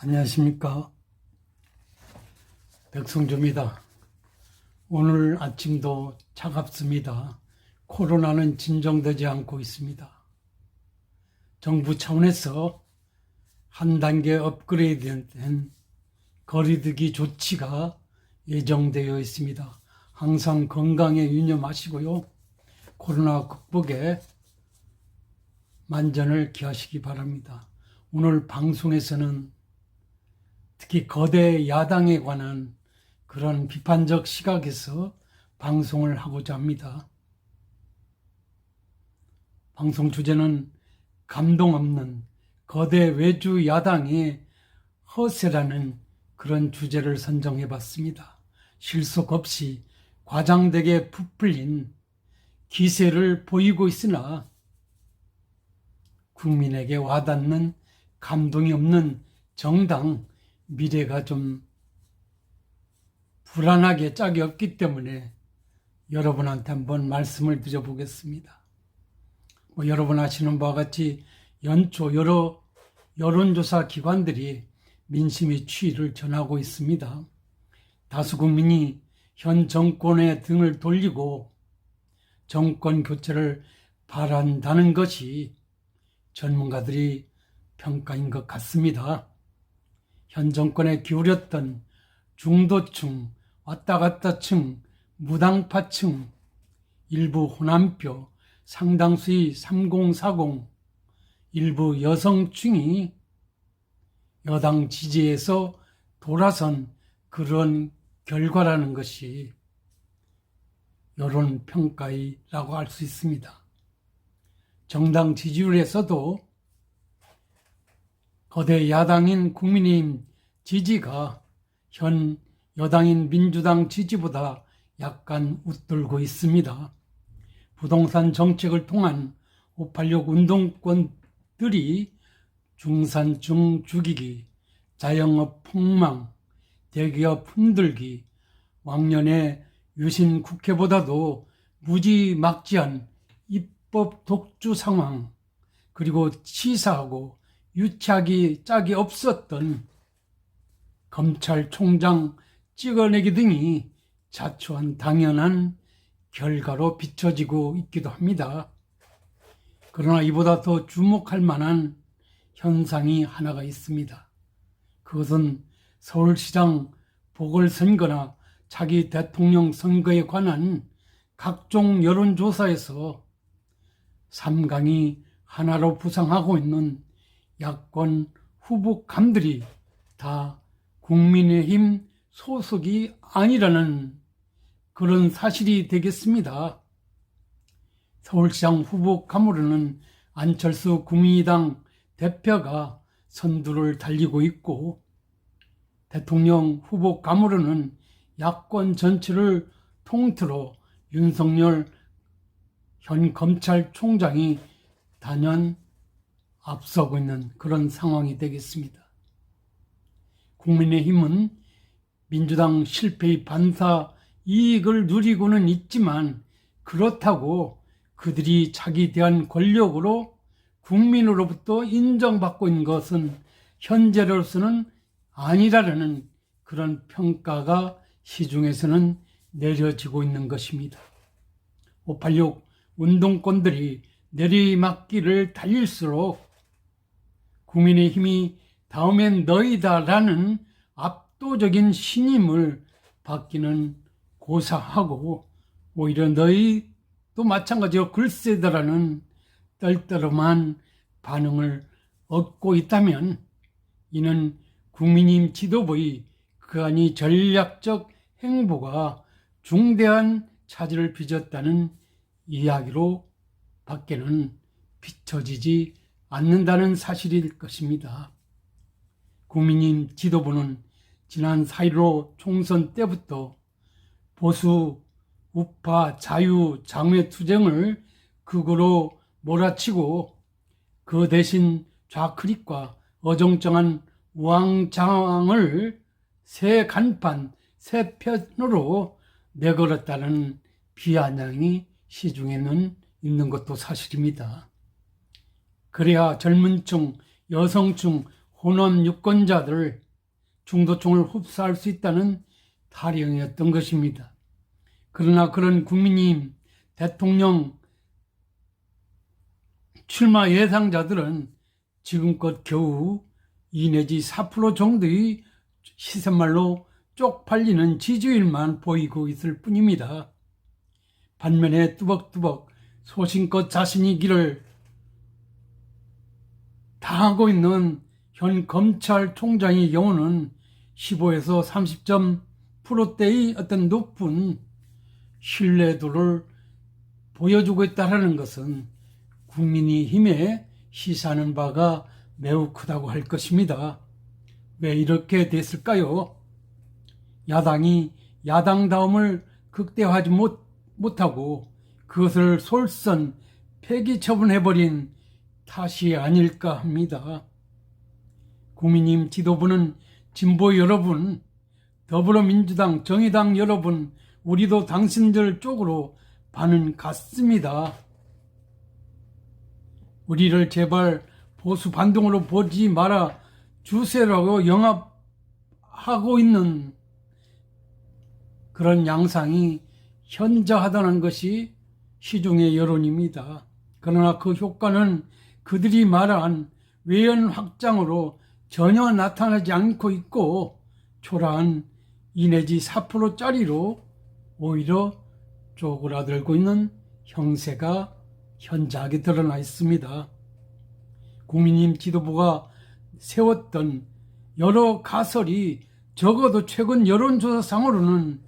안녕하십니까. 백성주입니다. 오늘 아침도 차갑습니다. 코로나는 진정되지 않고 있습니다. 정부 차원에서 한 단계 업그레이드된 거리두기 조치가 예정되어 있습니다. 항상 건강에 유념하시고요. 코로나 극복에 만전을 기하시기 바랍니다. 오늘 방송에서는 특히 거대 야당에 관한 그런 비판적 시각에서 방송을 하고자 합니다. 방송 주제는 감동 없는 거대 외주 야당의 허세라는 그런 주제를 선정해 봤습니다. 실속 없이 과장되게 부풀린 기세를 보이고 있으나 국민에게 와닿는 감동이 없는 정당 미래가 좀 불안하게 짝이 없기 때문에 여러분한테 한번 말씀을 드려보겠습니다. 여러분 아시는 바와 같이 연초 여러 여론조사 기관들이 민심의 추이를 전하고 있습니다. 다수 국민이 현 정권에 등을 돌리고 정권 교체를 바란다는 것이 전문가들이 평가인 것 같습니다. 현 정권에 기울였던 중도층, 왔다갔다층, 무당파층, 일부 호남표, 상당수의 3040, 일부 여성층이 여당 지지에서 돌아선 그런 결과라는 것이 여론평가라고 할 수 있습니다. 정당 지지율에서도 거대 야당인 국민의힘 지지가 현 여당인 민주당 지지보다 약간 웃돌고 있습니다. 부동산 정책을 통한 586 운동권들이 중산층 죽이기, 자영업 폭망, 대기업 흔들기, 왕년의 유신 국회보다도 무지막지한 입법 독주 상황, 그리고 치사하고 유착이 짝이 없었던 검찰총장 찍어내기 등이 자초한 당연한 결과로 비춰지고 있기도 합니다. 그러나 이보다 더 주목할 만한 현상이 하나가 있습니다. 그것은 서울시장 보궐선거나 차기 대통령 선거에 관한 각종 여론조사에서 3강이 하나로 부상하고 있는 야권 후보감들이 다 국민의힘 소속이 아니라는 그런 사실이 되겠습니다. 서울시장 후보감으로는 안철수 국민의당 대표가 선두를 달리고 있고, 대통령 후보감으로는 야권 전체를 통틀어 윤석열 현 검찰총장이 단연 앞서고 있는 그런 상황이 되겠습니다. 국민의힘은 민주당 실패의 반사 이익을 누리고는 있지만 그렇다고 그들이 자기 대한 권력으로 국민으로부터 인정받고 있는 것은 현재로서는 아니라는 그런 평가가 시중에서는 내려지고 있는 것입니다. 586 운동권들이 내리막길을 달릴수록 국민의힘이 다음엔 너희다라는 압도적인 신임을 받기는 고사하고, 오히려 너희도 마찬가지로 글쎄다라는 떨떠름한 반응을 얻고 있다면 이는 국민의힘 지도부의 그간의 전략적 행보가 중대한 차질을 빚었다는 이야기로 밖에는 비춰지지 않는다는 사실일 것입니다. 국민의힘 지도부는 지난 4.15 총선 때부터 보수, 우파, 자유, 장외투쟁을 극으로 몰아치고 그 대신 좌클릭과 어정쩡한 우왕좌왕을 새 간판, 새 편으로 내걸었다는 비아냥이 시중에는 있는 것도 사실입니다. 그래야 젊은층, 여성층, 호남 유권자들 중도층을 흡수할 수 있다는 타령이었던 것입니다. 그러나 그런 국민의힘 대통령 출마 예상자들은 지금껏 겨우 2 내지 4% 정도의 시세말로 쪽팔리는 지지율만 보이고 있을 뿐입니다. 반면에 뚜벅뚜벅 소신껏 자신이 길을 다하고 있는 현 검찰총장의 경우는 15에서 30%대의 어떤 높은 신뢰도를 보여주고 있다는 것은 국민의힘에 시사하는 바가 매우 크다고 할 것입니다. 왜 이렇게 됐을까요? 야당이 야당다움을 극대화하지 못하고 그것을 솔선 폐기 처분해버린 탓이 아닐까 합니다. 국민의힘 지도부는 진보 여러분, 더불어민주당, 정의당 여러분, 우리도 당신들 쪽으로 반은 갔습니다. 우리를 제발 보수 반동으로 보지 마라 주세라고 영합하고 있는 그런 양상이 현저하다는 것이 시중의 여론입니다. 그러나 그 효과는 그들이 말한 외연 확장으로 전혀 나타나지 않고 있고 초라한 2 내지 4%짜리로 오히려 쪼그라들고 있는 형세가 현저하게 드러나 있습니다. 국민의힘 지도부가 세웠던 여러 가설이 적어도 최근 여론조사상으로는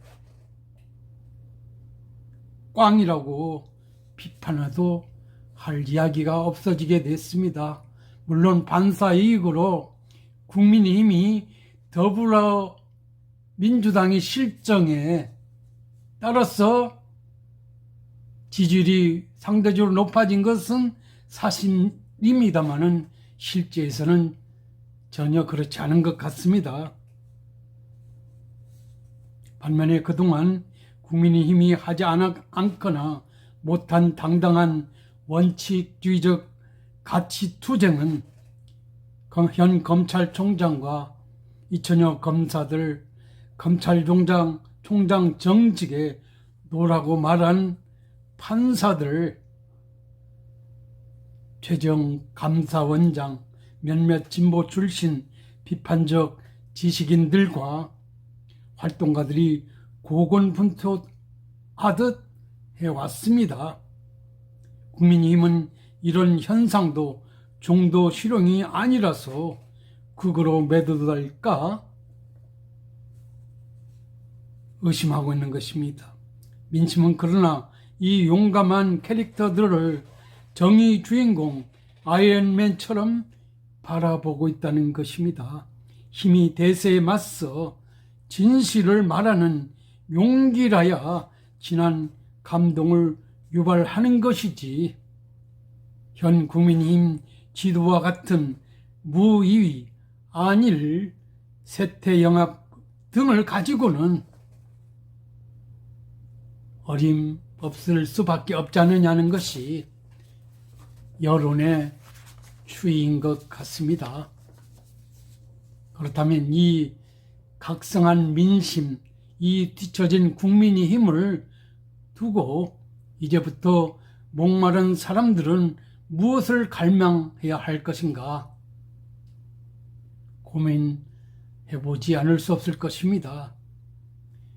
꽝이라고 비판해도 할 이야기가 없어지게 됐습니다. 물론 반사이익으로 국민의힘이 더불어민주당의 실정에 따라서 지지율이 상대적으로 높아진 것은 사실입니다만은 실제에서는 전혀 그렇지 않은 것 같습니다. 반면에 그동안 국민의힘이 하지 않거나 못한 당당한 원칙주의적 가치투쟁은 현 검찰총장과 2000여 검사들 검찰총장 정직에 놓으라고 말한 판사들, 최정 감사원장, 몇몇 진보 출신 비판적 지식인들과 활동가들이 고군분투하듯 해왔습니다. 국민의힘은 이런 현상도 중도 실용이 아니라서 극으로 매도될까 의심하고 있는 것입니다. 민심은 그러나 이 용감한 캐릭터들을 정의 주인공 아이언맨처럼 바라보고 있다는 것입니다. 힘이 대세에 맞서 진실을 말하는 용기라야 진한 감동을 유발하는 것이지 현 국민의힘 지도와 같은 무의위, 안일, 세태영합 등을 가지고는 어림없을 수밖에 없지 않느냐는 것이 여론의 추이인 것 같습니다. 그렇다면 이 각성한 민심, 이 뒤처진 국민의 힘을 두고 이제부터 목마른 사람들은 무엇을 갈망해야 할 것인가 고민해보지 않을 수 없을 것입니다.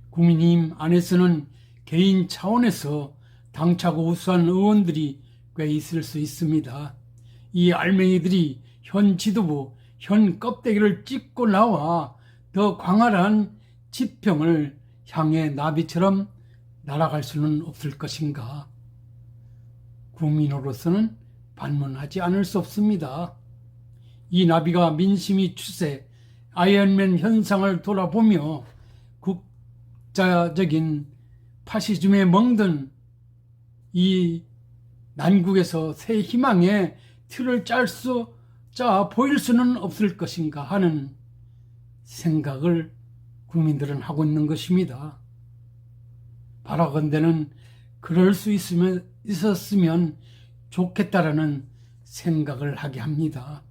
국민의힘 안에서는 개인 차원에서 당차고 우수한 의원들이 꽤 있을 수 있습니다. 이 알맹이들이 현 지도부, 현 껍데기를 찢고 나와 더 광활한 지평을 향해 나비처럼 날아갈 수는 없을 것인가. 국민으로서는 반문하지 않을 수 없습니다. 이 나비가 민심의 추세, 아이언맨 현상을 돌아보며 국자적인 파시즘에 멍든 이 난국에서 새 희망의 틀을 짜 보일 수는 없을 것인가 하는 생각을 국민들은 하고 있는 것입니다. 바라건대는 그럴 수 있었으면 좋겠다라는 생각을 하게 합니다.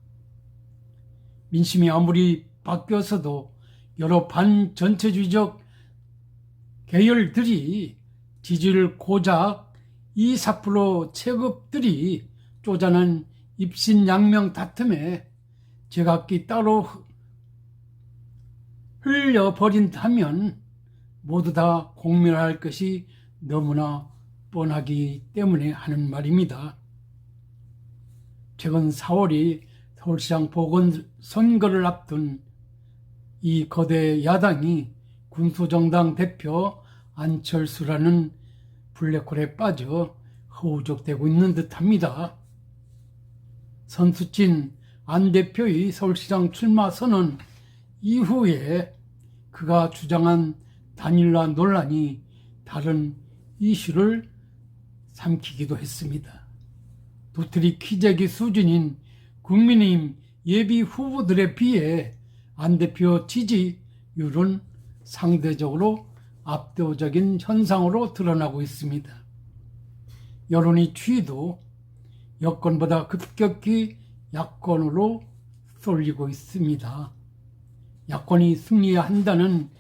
민심이 아무리 바뀌어서도 여러 반전체주의적 계열들이 지지율 고작 2, 4% 체급들이 쪼잔한 입신양명 다툼에 제각기 따로 흘려버린다면 모두 다 공멸할 것이 너무나 뻔하기 때문에 하는 말입니다. 최근 4월이 서울시장 보궐선거를 앞둔 이 거대 야당이 군소정당 대표 안철수라는 블랙홀에 빠져 허우적대고 있는 듯합니다. 선수친 안 대표의 서울시장 출마 선언 이후에 그가 주장한 단일화 논란이 다른 이슈를 삼키기도 했습니다. 도토리 키재기 수준인 국민의힘 예비 후보들에 비해 안 대표 지지율은 상대적으로 압도적인 현상으로 드러나고 있습니다. 여론의 추이도 여권보다 급격히 야권으로 쏠리고 있습니다. 야권이 승리해야 한다는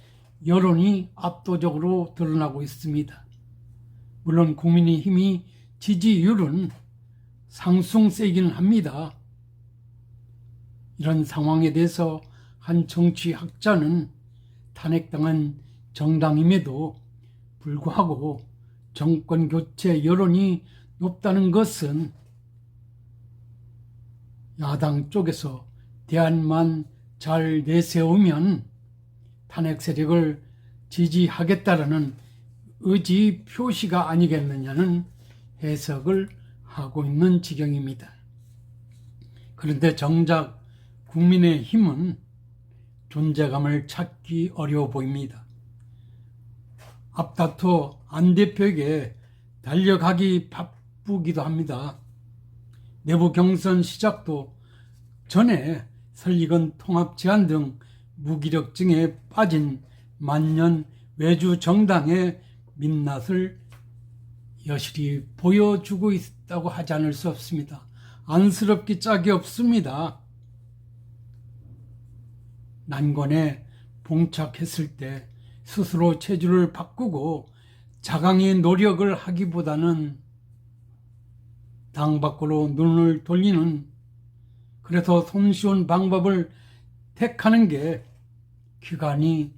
여론이 압도적으로 드러나고 있습니다. 물론 국민의힘이 지지율은 상승세이긴 합니다. 이런 상황에 대해서 한 정치학자는 탄핵당한 정당임에도 불구하고 정권 교체 여론이 높다는 것은 야당 쪽에서 대안만 잘 내세우면 탄핵 세력을 지지하겠다라는 의지 표시가 아니겠느냐는 해석을 하고 있는 지경입니다. 그런데 정작 국민의힘은 존재감을 찾기 어려워 보입니다. 앞다퉈 안 대표에게 달려가기 바쁘기도 합니다. 내부 경선 시작도 전에 설익은 통합 제안 등 무기력증에 빠진 만년 외주 정당의 민낯을 여실히 보여주고 있다고 하지 않을 수 없습니다. 안쓰럽기 짝이 없습니다. 난관에 봉착했을 때 스스로 체질을 바꾸고 자강의 노력을 하기보다는 당 밖으로 눈을 돌리는, 그래서 손쉬운 방법을 택하는 게 기간이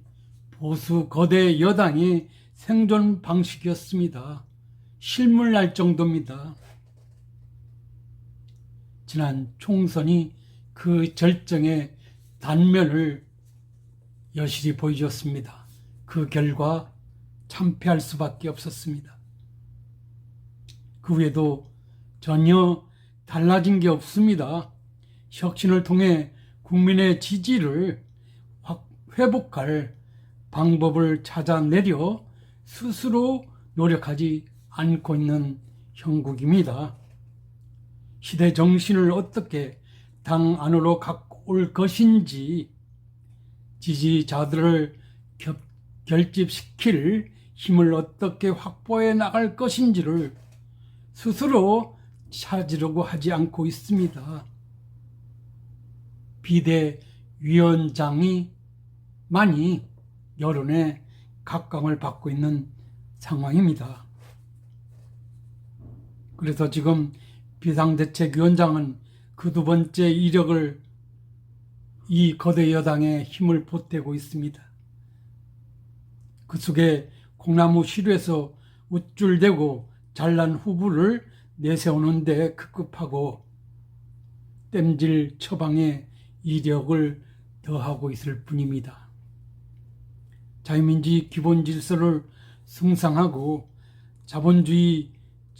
보수 거대 여당의 생존 방식이었습니다. 실물 날 정도입니다. 지난 총선이 그 절정의 단면을 여실히 보여줬습니다. 그 결과 참패할 수밖에 없었습니다. 그 외에도 전혀 달라진 게 없습니다. 혁신을 통해 국민의 지지를 회복할 방법을 찾아내려 스스로 노력하지 않고 있는 형국입니다. 시대 정신을 어떻게 당 안으로 갖고 올 것인지, 지지자들을 결집시킬 힘을 어떻게 확보해 나갈 것인지를 스스로 찾으려고 하지 않고 있습니다. 비대위원장이 많이 여론의 각광을 받고 있는 상황입니다. 그래서 지금 비상대책위원장은 그 두 번째 이력을 이 거대 여당에 힘을 보태고 있습니다. 그 속에 콩나무 시루에서 우쭐대고 잘난 후보를 내세우는 데 급급하고 땜질 처방에 이력을 더하고 있을 뿐입니다. 자유민주주의 기본 질서를 승상하고 자본주의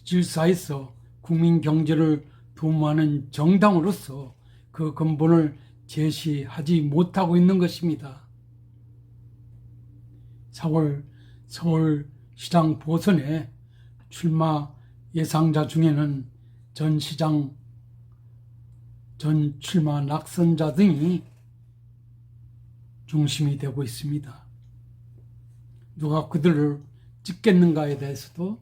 질서에서 국민 경제를 도모하는 정당으로서 그 근본을 제시하지 못하고 있는 것입니다. 4월 서울시장 보선에 출마 예상자 중에는 전 시장, 전 출마 낙선자 등이 중심이 되고 있습니다. 누가 그들을 찍겠는가에 대해서도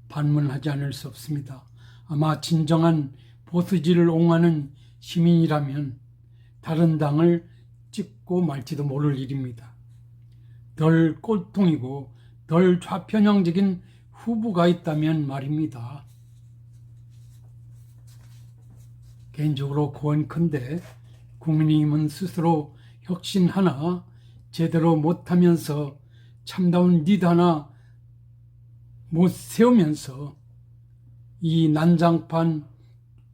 반문하지 않을 수 없습니다. 아마 진정한 보수지를 옹호하는 시민이라면 다른 당을 찍고 말지도 모를 일입니다. 덜 꼴통이고 덜 좌편향적인 후보가 있다면 말입니다. 개인적으로 고언컨대 국민의힘은 스스로 혁신 하나 제대로 못하면서 참다운 리드 하나 못 세우면서 이 난장판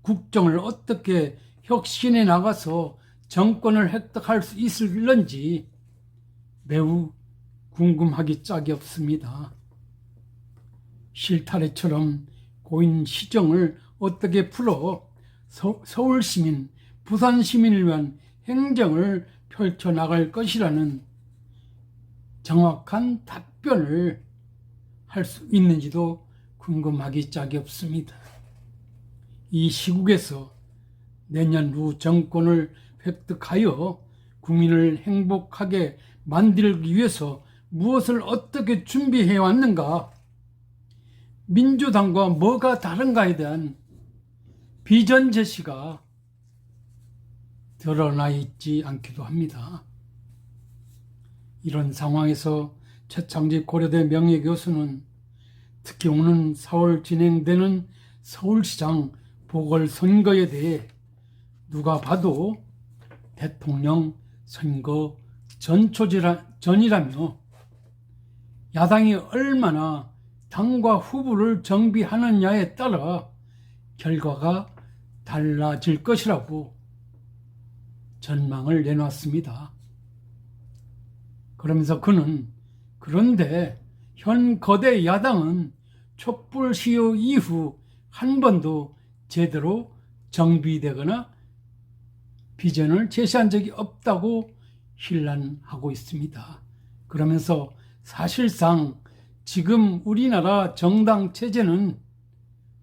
국정을 어떻게 혁신해 나가서 정권을 획득할 수 있을런지 매우 궁금하기 짝이 없습니다. 실타래처럼 고인 시정을 어떻게 풀어 서울 시민, 부산 시민을 위한 행정을 펼쳐나갈 것이라는 정확한 답변을 할 수 있는지도 궁금하기 짝이 없습니다. 이 시국에서 내년 후 정권을 획득하여 국민을 행복하게 만들기 위해서 무엇을 어떻게 준비해 왔는가, 민주당과 뭐가 다른가에 대한 비전 제시가 드러나 있지 않기도 합니다. 이런 상황에서 최창집 고려대 명예교수는 특히 오는 4월 진행되는 서울시장 보궐선거에 대해 누가 봐도 대통령 선거 전이라며 야당이 얼마나 당과 후보를 정비하느냐에 따라 결과가 달라질 것이라고 전망을 내놨습니다. 그러면서 그는 그런데 현 거대 야당은 촛불 시효 이후 한 번도 제대로 정비되거나 비전을 제시한 적이 없다고 힐난하고 있습니다. 그러면서 사실상 지금 우리나라 정당 체제는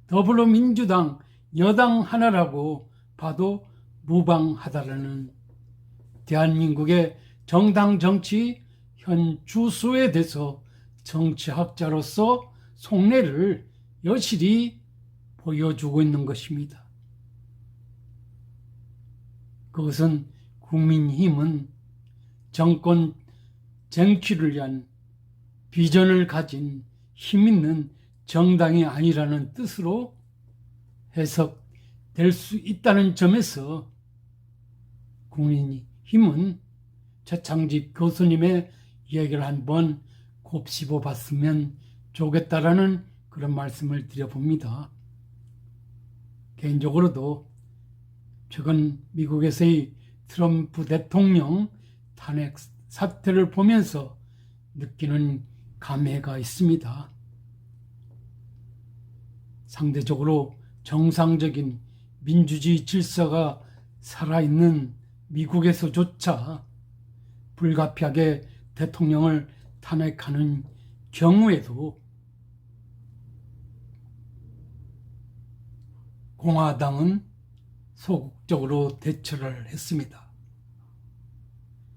더불어민주당 여당 하나라고 봐도 무방하다라는 대한민국의 정당 정치 현 주소에 대해서 정치학자로서 속내를 여실히 보여주고 있는 것입니다. 그것은 국민의힘은 정권 쟁취를 위한 비전을 가진 힘있는 정당이 아니라는 뜻으로 해석될 수 있다는 점에서 국민의힘은 최창집 교수님의 이야기를 한번 곱씹어 봤으면 좋겠다라는 그런 말씀을 드려봅니다. 개인적으로도 최근 미국에서의 트럼프 대통령 탄핵 사태를 보면서 느끼는 감회가 있습니다. 상대적으로 정상적인 민주주의 질서가 살아있는 미국에서조차 불가피하게 대통령을 탄핵하는 경우에도 공화당은 소극적으로 대처를 했습니다.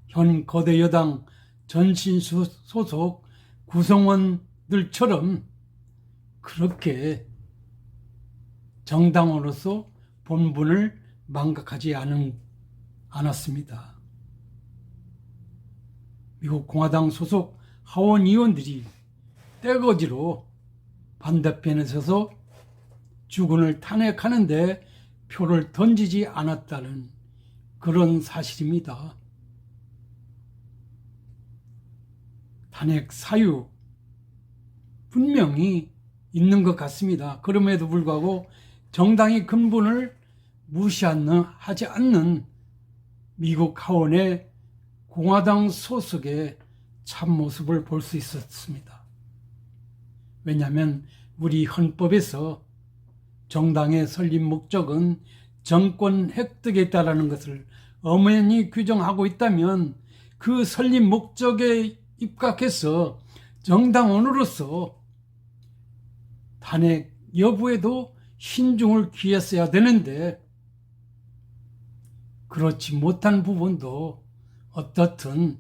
현 거대 여당 전신수 소속 구성원들처럼 그렇게 정당으로서 본분을 망각하지 않았습니다. 미국 공화당 소속 하원 의원들이 떼거지로 반대편에 서서 주군을 탄핵하는데 표를 던지지 않았다는 그런 사실입니다. 탄핵 사유 분명히 있는 것 같습니다. 그럼에도 불구하고 정당의 근본을 무시하지 않는 미국 하원의 공화당 소속의 참모습을 볼 수 있었습니다. 왜냐하면 우리 헌법에서 정당의 설립 목적은 정권 획득에 있다는 것을 엄연히 규정하고 있다면 그 설립 목적에 입각해서 정당원으로서 탄핵 여부에도 신중을 기했어야 되는데 그렇지 못한 부분도 어떻든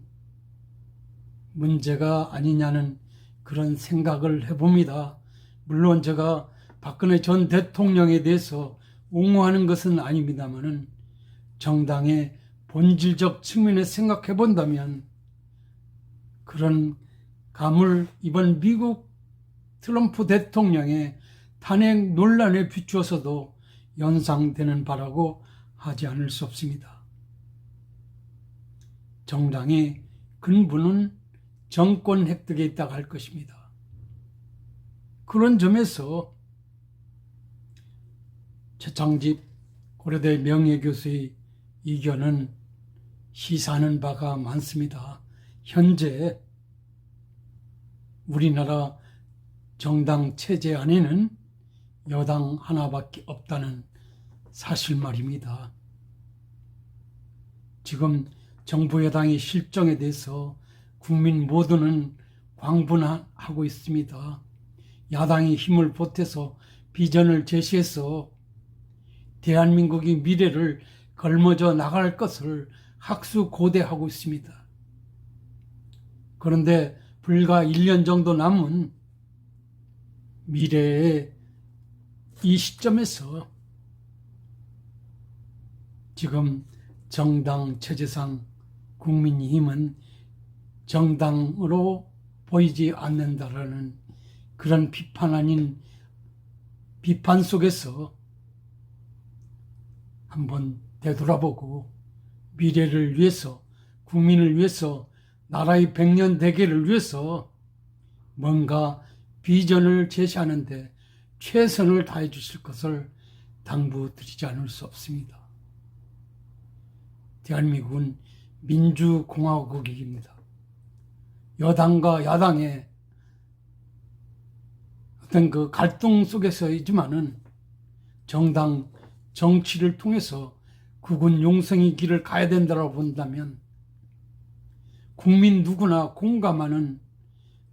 문제가 아니냐는 그런 생각을 해봅니다. 물론 제가 박근혜 전 대통령에 대해서 옹호하는 것은 아닙니다만은 정당의 본질적 측면에 생각해 본다면 그런 감을 이번 미국 트럼프 대통령의 탄핵 논란에 비추어서도 연상되는 바라고 하지 않을 수 없습니다. 정당의 근본은 정권 획득에 있다고 할 것입니다. 그런 점에서 최창집 고려대 명예교수의 의견은 시사하는 바가 많습니다. 현재 우리나라 정당 체제 안에는 여당 하나밖에 없다는 사실 말입니다. 지금 정부 여당의 실정에 대해서 국민 모두는 광분하고 있습니다. 야당이 힘을 보태서 비전을 제시해서 대한민국의 미래를 걸머져 나갈 것을 학수고대하고 있습니다. 그런데 불과 1년 정도 남은 미래의 이 시점에서 지금 정당 체제상 국민의힘은 정당으로 보이지 않는다라는 그런 비판 아닌 비판 속에서 한번 되돌아보고 미래를 위해서, 국민을 위해서, 나라의 100년 대계를 위해서 뭔가 비전을 제시하는데 최선을 다해 주실 것을 당부드리지 않을 수 없습니다. 대한민국은 민주공화국입니다. 여당과 야당의 어떤 그 갈등 속에서이지만은 정당 정치를 통해서 국군 용성의 길을 가야 된다고 본다면 국민 누구나 공감하는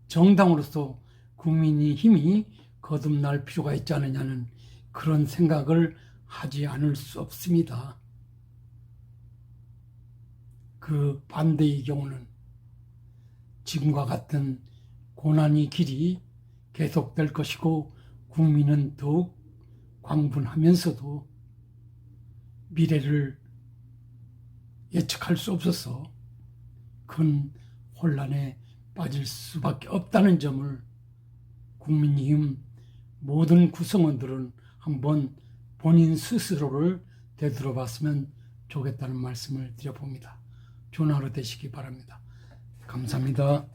정당으로서 국민의 힘이 거듭날 필요가 있지 않느냐는 그런 생각을 하지 않을 수 없습니다. 그 반대의 경우는 지금과 같은 고난의 길이 계속될 것이고 국민은 더욱 광분하면서도 미래를 예측할 수 없어서 큰 혼란에 빠질 수밖에 없다는 점을 국민의힘 모든 구성원들은 한번 본인 스스로를 되돌아봤으면 좋겠다는 말씀을 드려봅니다. 좋은 하루 되시기 바랍니다. 감사합니다.